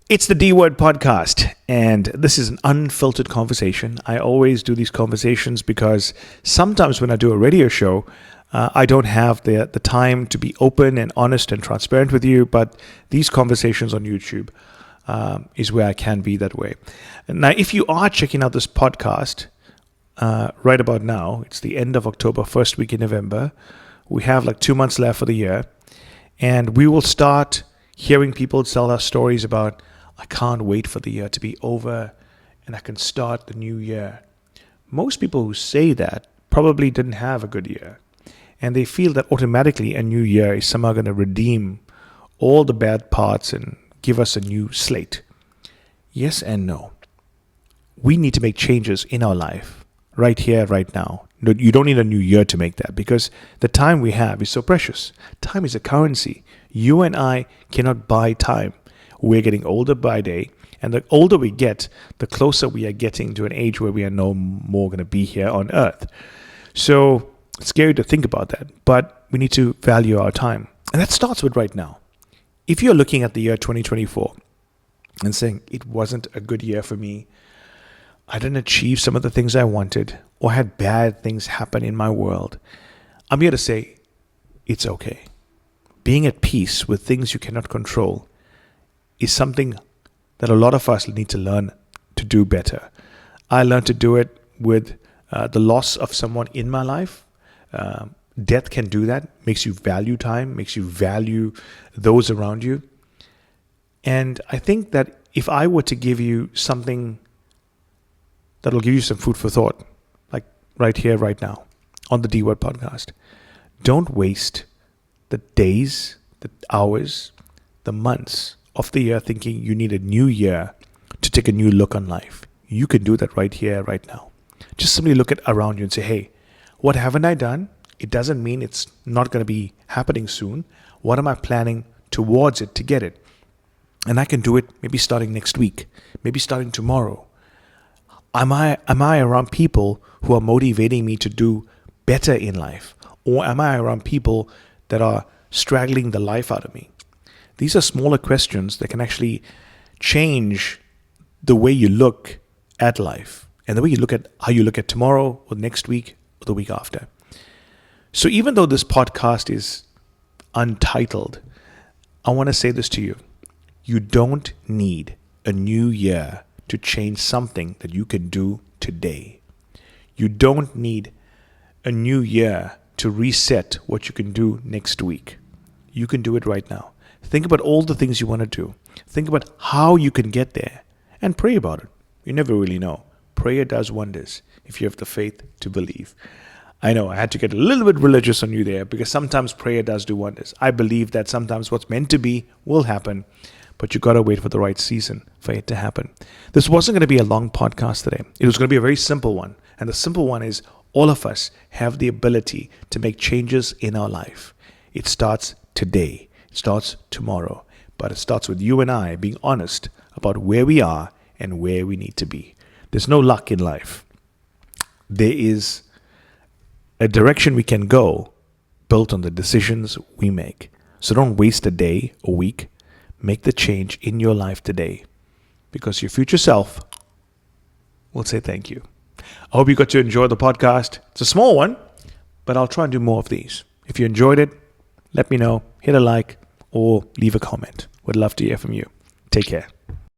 It's the D Word podcast, and this is an unfiltered conversation. I always do these conversations because sometimes when I do a radio show, I don't have the time to be open and honest and transparent with you, but these conversations on YouTube is where I can be that way. Now, if you are checking out this podcast right about now, it's the end of October, first week in November. We have like 2 months left for the year, and we will start hearing people tell us stories about, I can't wait for the year to be over and I can start the new year. Most people who say that probably didn't have a good year, and they feel that automatically a new year is somehow going to redeem all the bad parts and give us a new slate. Yes and no. We need to make changes in our life right here, right now. You don't need a new year to make that, because the time we have is so precious. Time is a currency. You and I cannot buy time. We're getting older by day, and the older we get, the closer we are getting to an age where we are no more going to be here on earth. So it's scary to think about that, but we need to value our time. And that starts with right now. If you're looking at the year 2024 and saying, it wasn't a good year for me, I didn't achieve some of the things I wanted, or had bad things happen in my world, I'm here to say, it's okay. Being at peace with things you cannot control is something that a lot of us need to learn to do better. I learned to do it with the loss of someone in my life. Death can do that, makes you value time, makes you value those around you. And I think that if I were to give you something that'll give you some food for thought, like right here, right now, on the D Word podcast, don't waste the days, the hours, the months of the year thinking you need a new year to take a new look on life. You can do that right here, right now. Just simply look at around you and say, hey, what haven't I done? It doesn't mean it's not going to be happening soon. What am I planning towards it to get it? And I can do it maybe starting next week, maybe starting tomorrow. Am I around people who are motivating me to do better in life? Or am I around people that are straggling the life out of me? These are smaller questions that can actually change the way you look at life and the way you look at how you look at tomorrow or next week or the week after. So even though this podcast is untitled, I want to say this to you. You don't need a new year to change something that you can do today. You don't need a new year to reset what you can do next week. You can do it right now. Think about all the things you want to do. Think about how you can get there and pray about it. You never really know. Prayer does wonders if you have the faith to believe. I know I had to get a little bit religious on you there, because sometimes prayer does do wonders. I believe that sometimes what's meant to be will happen, but you got to wait for the right season for it to happen. This wasn't going to be a long podcast today. It was going to be a very simple one. And the simple one is, all of us have the ability to make changes in our life. It starts today. It starts tomorrow. But it starts with you and I being honest about where we are and where we need to be. There's no luck in life. There is a direction we can go built on the decisions we make. So don't waste a day or week. Make the change in your life today, because your future self will say thank you. I hope you got to enjoy the podcast. It's a small one, but I'll try and do more of these. If you enjoyed it, let me know. Hit a like or leave a comment. Would love to hear from you. Take care.